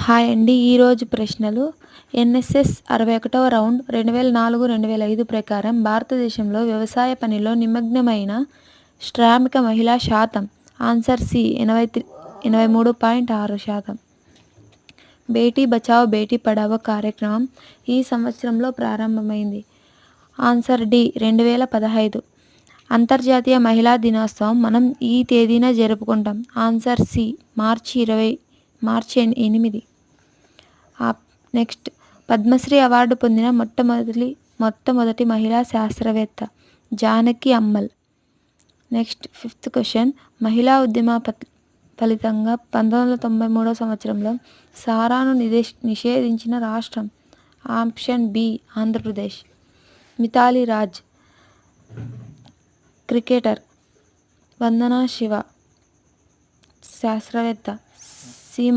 Hi అండి. ఈరోజు ప్రశ్నలు ఎన్ఎస్ఎస్ 61వ రౌండ్ 2004-2005 ప్రకారం భారతదేశంలో వ్యవసాయ పనిలో నిమగ్నమైన శ్రామిక మహిళా శాతం. Answer C 83.6%. బేటీ బచావో బేటీ పడావో కార్యక్రమం ఈ సంవత్సరంలో ప్రారంభమైంది. Answer D 2015. అంతర్జాతీయ మహిళా దినోత్సవం మనం ఈ తేదీన జరుపుకుంటాం. Answer C March 8. Next, Padma Shri award పొందిన మొట్టమొదటి మహిళా శాస్త్రవేత్త Janaki Ammal. Next, 5th question. మహిళా ఉద్యమ ఫలితంగా 1993 సంవత్సరంలో సారాను నిషేధించిన రాష్ట్రం. Option B Andhra Pradesh. Mithali Raj cricketer. Vandana Shiva శాస్త్రవేత్త. సీమ